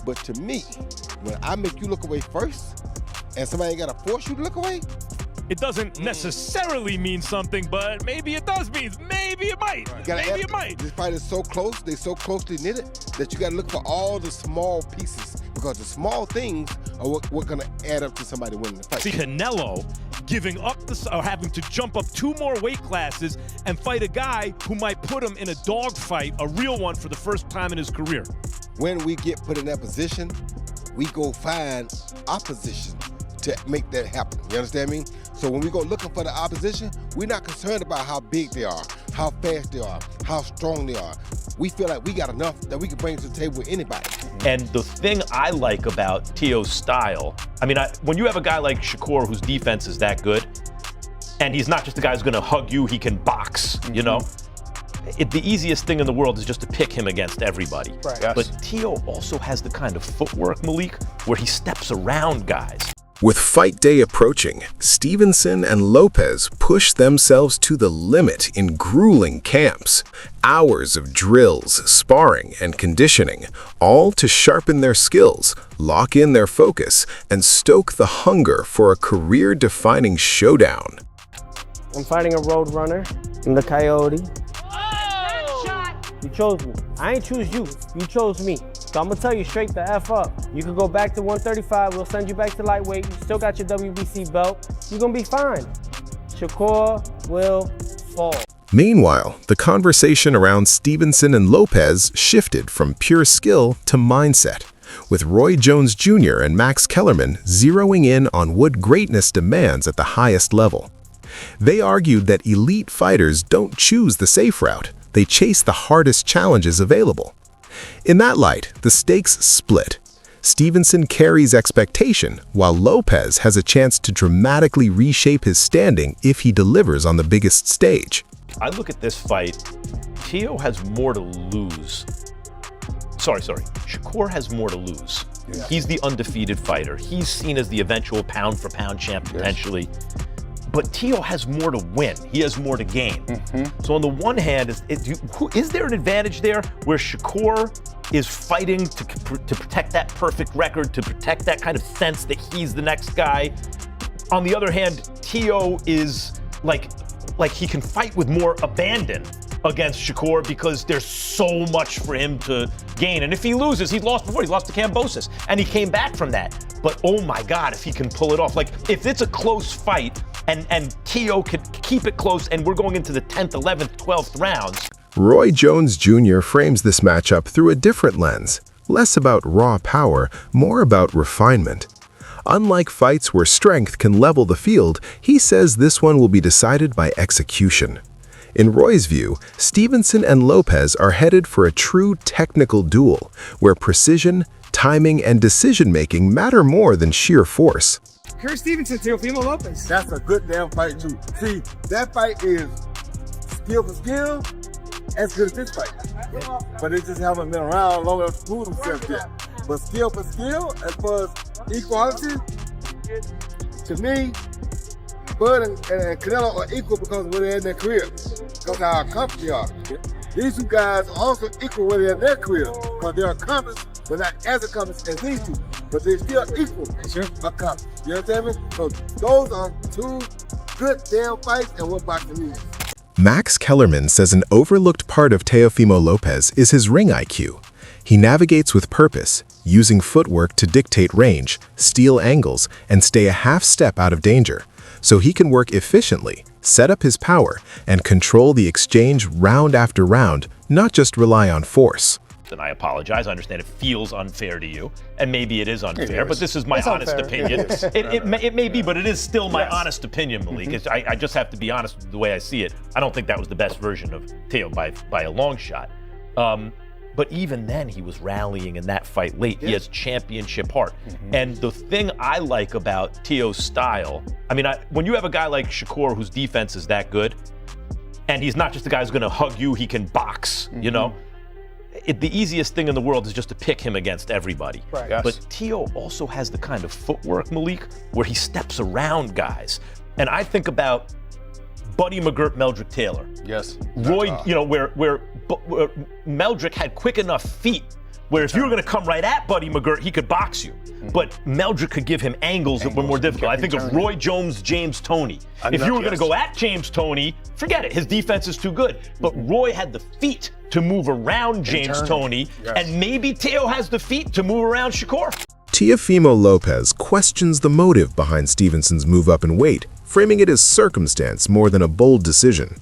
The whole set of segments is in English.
But to me, when I make you look away first, and somebody ain't gotta force you to look away, it doesn't necessarily mean something, but maybe it does mean. Maybe it might. Maybe it might. This fight is so close, they so closely knitted that you gotta look for all the small pieces, because the small things are what gonna add up to somebody winning the fight. See, Canelo giving up or having to jump up 2 more weight classes and fight a guy who might put him in a dogfight, a real one, for the first time in his career. When we get put in that position, we go find opposition to make that happen. You understand me? So when we go looking for the opposition, we're not concerned about how big they are, how fast they are, how strong they are. We feel like we got enough that we can bring to the table with anybody. And the thing I like about Teo's style, I mean, when you have a guy like Shakur whose defense is that good, and he's not just a guy who's gonna hug you, he can box, you know? The easiest thing in the world is just to pick him against everybody. Right. Yes. But Teo also has the kind of footwork, Malik, where he steps around guys. With fight day approaching, Stevenson and Lopez push themselves to the limit in grueling camps. Hours of drills, sparring, and conditioning, all to sharpen their skills, lock in their focus, and stoke the hunger for a career-defining showdown. I'm fighting a road runner. I'm the Coyote. You chose me. I ain't choose you. You chose me. So I'm gonna tell you straight the F up. You can go back to 135. We'll send you back to lightweight. You still got your WBC belt. You're gonna be fine. Shakur will fall. Meanwhile, the conversation around Stevenson and Lopez shifted from pure skill to mindset, with Roy Jones Jr. and Max Kellerman zeroing in on what greatness demands at the highest level. They argued that elite fighters don't choose the safe route. They chase the hardest challenges available. In that light, the stakes split. Stevenson carries expectation, while Lopez has a chance to dramatically reshape his standing if he delivers on the biggest stage. I look at this fight, Teo has more to lose. Sorry. Shakur has more to lose. Yeah. He's the undefeated fighter. He's seen as the eventual pound-for-pound champ, potentially. But Teo has more to win. He has more to gain. So on the one hand, is there an advantage there where Shakur is fighting to protect that perfect record, to protect that kind of sense that he's the next guy? On the other hand, Teo is like he can fight with more abandon against Shakur because there's so much for him to gain. And if he loses, he's lost before. He lost to Kambosos, and he came back from that. But oh my God, if he can pull it off. Like, if it's a close fight and Teo could keep it close and we're going into the 10th, 11th, 12th rounds. Roy Jones Jr. frames this matchup through a different lens, less about raw power, more about refinement. Unlike fights where strength can level the field, he says this one will be decided by execution. In Roy's view, Stevenson and Lopez are headed for a true technical duel, where precision, timing, and decision-making matter more than sheer force. Shakur Stevenson, Teofimo Lopez. That's a good damn fight too. See, that fight is skill for skill, as good as this fight. But they just haven't been around long enough to prove themselves yet. But skill for skill, as far as equality, to me, Bud and Canelo are equal because of where they're in their career, because of how accomplished they are. These two guys are also equal where they're in their career, because they're accomplished, but not as accomplished as these two. But they're still equal accomplished. You understand me? So those are two good damn fights and what boxing is. Max Kellerman says an overlooked part of Teofimo Lopez is his ring IQ. He navigates with purpose, using footwork to dictate range, steal angles, and stay a half step out of danger, so he can work efficiently, set up his power, and control the exchange round after round, not just rely on force. And I apologize. I understand it feels unfair to you, and maybe it is unfair, but this is my honest opinion. It may be, but it is still my honest opinion, Malik. I just have to be honest with the way I see it. I don't think that was the best version of Teo by a long shot. But even then, he was rallying in that fight late. He has championship heart. And the thing I like about Teo's style, I mean, when you have a guy like Shakur whose defense is that good, and he's not just a guy who's gonna hug you, he can box, you know? The easiest thing in the world is just to pick him against everybody. Right. Yes. But Teo also has the kind of footwork, Malik, where he steps around guys. And I think about Buddy McGirt, Meldrick Taylor. Yes. Roy, you know, where Meldrick had quick enough feet where if you were going to come right at Buddy McGirt, he could box you. But Meldrick could give him angles that were more difficult. I think of Roy Jones, James Toney. If you were going to go at James Toney, forget it. His defense is too good. But Roy had the feet to move around James Toney, and maybe Teo has the feet to move around Shakur. Teofimo Lopez questions the motive behind Stevenson's move up in weight, framing it as circumstance more than a bold decision.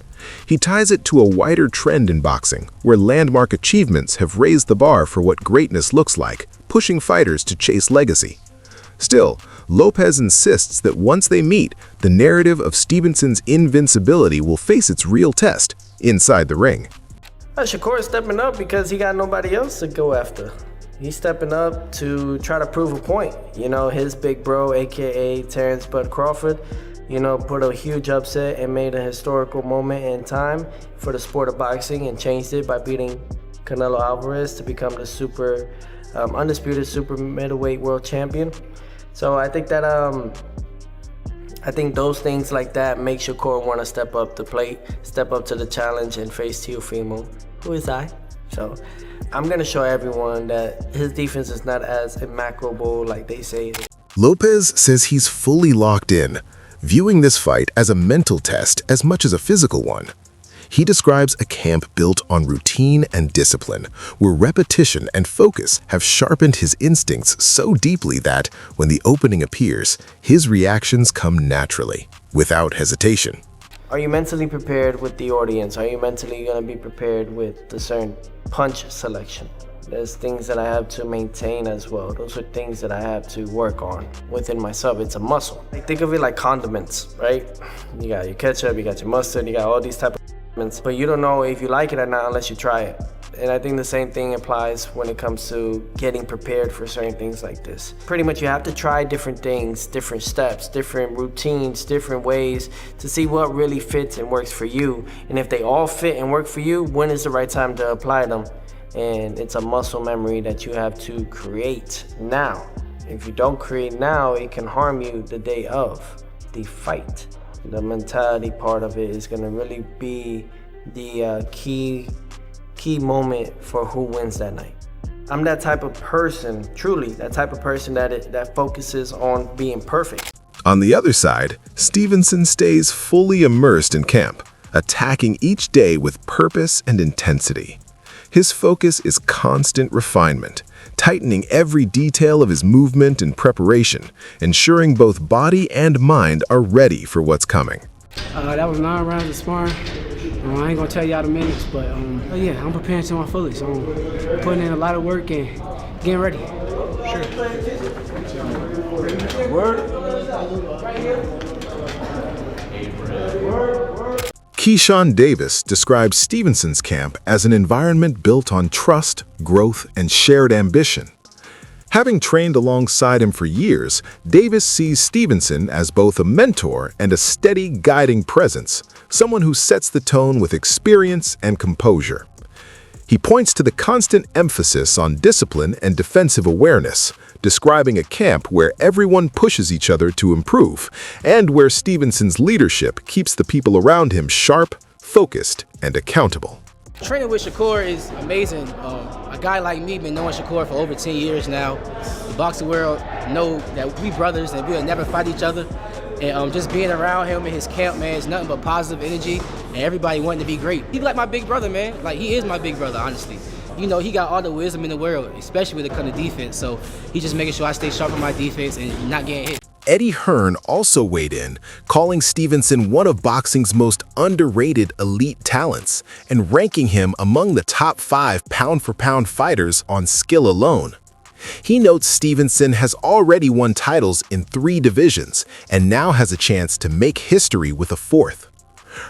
He ties it to a wider trend in boxing, where landmark achievements have raised the bar for what greatness looks like, pushing fighters to chase legacy. Still, Lopez insists that once they meet, the narrative of Stevenson's invincibility will face its real test inside the ring. Shakur is stepping up because he got nobody else to go after. He's stepping up to try to prove a point. You know, his big bro, aka Terrence Bud Crawford, you know, put a huge upset and made a historical moment in time for the sport of boxing and changed it by beating Canelo Alvarez to become the undisputed super middleweight world champion. So I think that I think those things like that make Shakur want to step up the plate, step up to the challenge and face Teofimo, who is I. So I'm gonna show everyone that his defense is not as immaculable like they say. Lopez says he's fully locked in, viewing this fight as a mental test as much as a physical one. He describes a camp built on routine and discipline, where repetition and focus have sharpened his instincts so deeply that, when the opening appears, his reactions come naturally, without hesitation. Are you mentally prepared with the audience? Are you mentally going to be prepared with the certain punch selection? There's things that I have to maintain as well. Those are things that I have to work on within myself. It's a muscle. Think of it like condiments, right? You got your ketchup, you got your mustard, you got all these type of condiments, but you don't know if you like it or not unless you try it. And I think the same thing applies when it comes to getting prepared for certain things like this. Pretty much you have to try different things, different steps, different routines, different ways to see what really fits and works for you. And if they all fit and work for you, when is the right time to apply them? And it's a muscle memory that you have to create now. If you don't create now, it can harm you the day of the fight. The mentality part of it is gonna really be the key moment for who wins that night. I'm that type of person, truly, that type of person that focuses on being perfect. On the other side, Stevenson stays fully immersed in camp, attacking each day with purpose and intensity. His focus is constant refinement, tightening every detail of his movement and preparation, ensuring both body and mind are ready for what's coming. That was 9 rounds of sparring. I ain't gonna tell y'all the minutes, but yeah, I'm preparing to my fullest. I'm putting in a lot of work and getting ready. Sure. Keyshawn Davis describes Stevenson's camp as an environment built on trust, growth, and shared ambition. Having trained alongside him for years, Davis sees Stevenson as both a mentor and a steady guiding presence, someone who sets the tone with experience and composure. He points to the constant emphasis on discipline and defensive awareness, describing a camp where everyone pushes each other to improve, and where Stevenson's leadership keeps the people around him sharp, focused, and accountable. Training with Shakur is amazing. A guy like me been knowing Shakur for over 10 years now. The boxing world know that we brothers and we'll never fight each other. And just being around him in his camp, man, is nothing but positive energy and everybody wanting to be great. He's like my big brother, man. Like, he is my big brother, honestly. You know, he got all the wisdom in the world, especially when it comes to defense. So he's just making sure I stay sharp on my defense and not getting hit. Eddie Hearn also weighed in, calling Stevenson one of boxing's most underrated elite talents and ranking him among the top 5 pound-for-pound fighters on skill alone. He notes Stevenson has already won titles in 3 divisions and now has a chance to make history with a 4th.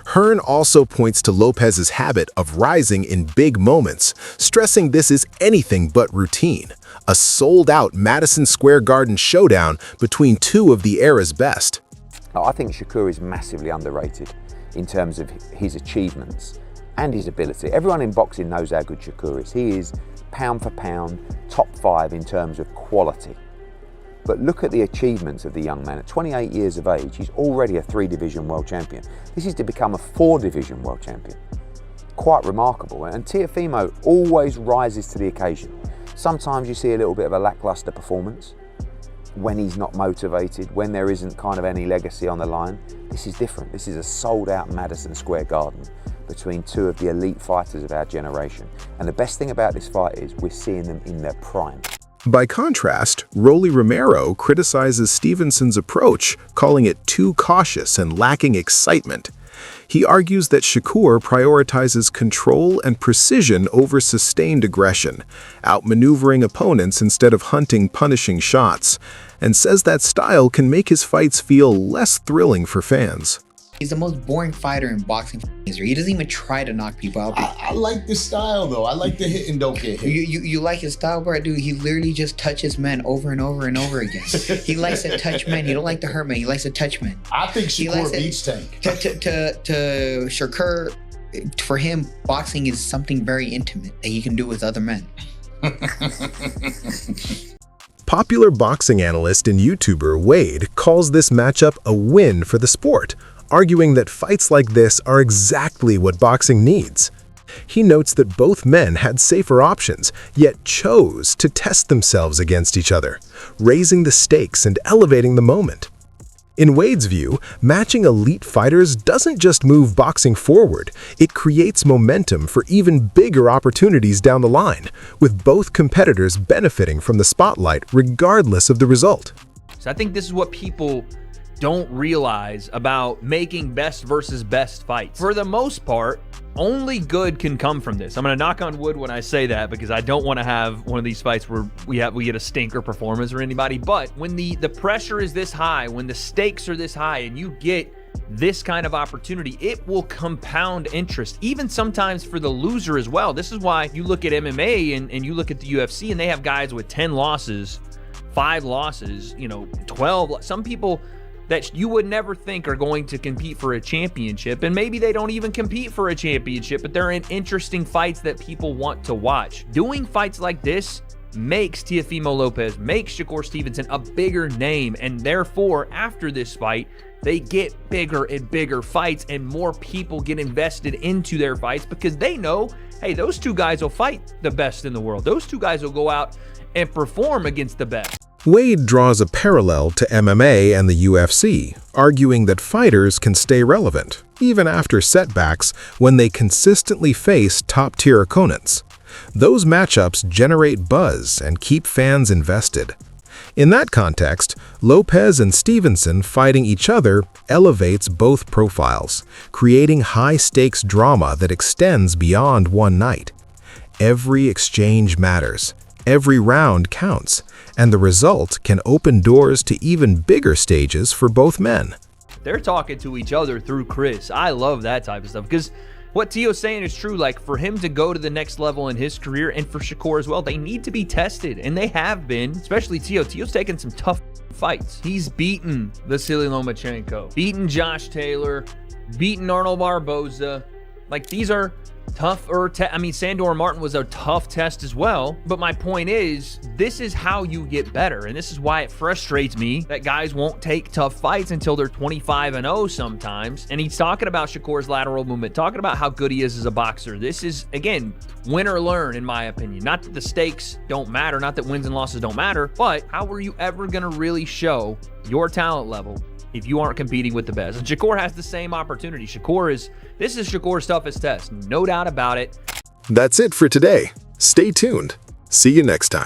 Hearn also points to Lopez's habit of rising in big moments, stressing this is anything but routine, a sold-out Madison Square Garden showdown between 2 of the era's best. I think Shakur is massively underrated in terms of his achievements and his ability. Everyone in boxing knows how good Shakur is. He is pound for pound, top 5 in terms of quality. But look at the achievements of the young man. At 28 years of age, he's already a 3-division world champion. This is to become a 4-division world champion. Quite remarkable. And Teofimo always rises to the occasion. Sometimes you see a little bit of a lackluster performance when he's not motivated, when there isn't kind of any legacy on the line. This is different. This is a sold-out Madison Square Garden between two of the elite fighters of our generation. And the best thing about this fight is we're seeing them in their prime. By contrast, Rolly Romero criticizes Stevenson's approach, calling it too cautious and lacking excitement. He argues that Shakur prioritizes control and precision over sustained aggression, outmaneuvering opponents instead of hunting punishing shots, and says that style can make his fights feel less thrilling for fans. He's the most boring fighter in boxing history. He doesn't even try to knock people out. I like the style, though. I like the hit and don't get hit. You like his style, bro? Dude, he literally just touches men over and over and over again. He likes to touch men. He don't like to hurt men. He likes to touch men. I think Shakur beats Tank. To Shakur, for him, boxing is something very intimate that he can do with other men. Popular boxing analyst and YouTuber Wade calls this matchup a win for the sport, arguing that fights like this are exactly what boxing needs. He notes that both men had safer options, yet chose to test themselves against each other, raising the stakes and elevating the moment. In Wade's view, matching elite fighters doesn't just move boxing forward, it creates momentum for even bigger opportunities down the line, with both competitors benefiting from the spotlight regardless of the result. So I think this is what people don't realize about making best versus best fights. For the most part, only good can come from this. I'm gonna knock on wood when I say that because I don't want to have one of these fights where we get a stinker performance or anybody. But when the pressure is this high, when the stakes are this high, and you get this kind of opportunity, it will compound interest, even sometimes for the loser as well. This is why you look at MMA and you look at the UFC, and they have guys with 10 losses, 5 losses, 12. Some people that you would never think are going to compete for a championship, and maybe they don't even compete for a championship, but they're in interesting fights that people want to watch. Doing fights like this makes Teofimo Lopez, makes Shakur Stevenson a bigger name, and therefore, after this fight, they get bigger and bigger fights, and more people get invested into their fights because they know, hey, those two guys will fight the best in the world. Those two guys will go out and perform against the best. Wade draws a parallel to MMA and the UFC, arguing that fighters can stay relevant, even after setbacks, when they consistently face top-tier opponents. Those matchups generate buzz and keep fans invested. In that context, Lopez and Stevenson fighting each other elevates both profiles, creating high-stakes drama that extends beyond one night. Every exchange matters. Every round counts, and the result can open doors to even bigger stages for both men. They're talking to each other through Chris. I love that type of stuff because what Teo's saying is true. Like, for him to go to the next level in his career, and for Shakur as well, they need to be tested, and they have been, especially Teo. Teo's taken some tough fights. He's beaten Vasily Lomachenko, beaten Josh Taylor, beaten Arnold Barboza. Like, these are tough, Sandor Martin was a tough test as well. But my point is, this is how you get better. And this is why it frustrates me that guys won't take tough fights until they're 25-0 sometimes. And he's talking about Shakur's lateral movement, talking about how good he is as a boxer. This is, again, win or learn, in my opinion. Not that the stakes don't matter, not that wins and losses don't matter, but how are you ever going to really show your talent level if you aren't competing with the best? And Shakur has the same opportunity. This is Shakur's toughest test, no doubt about it. That's it for today. Stay tuned. See you next time.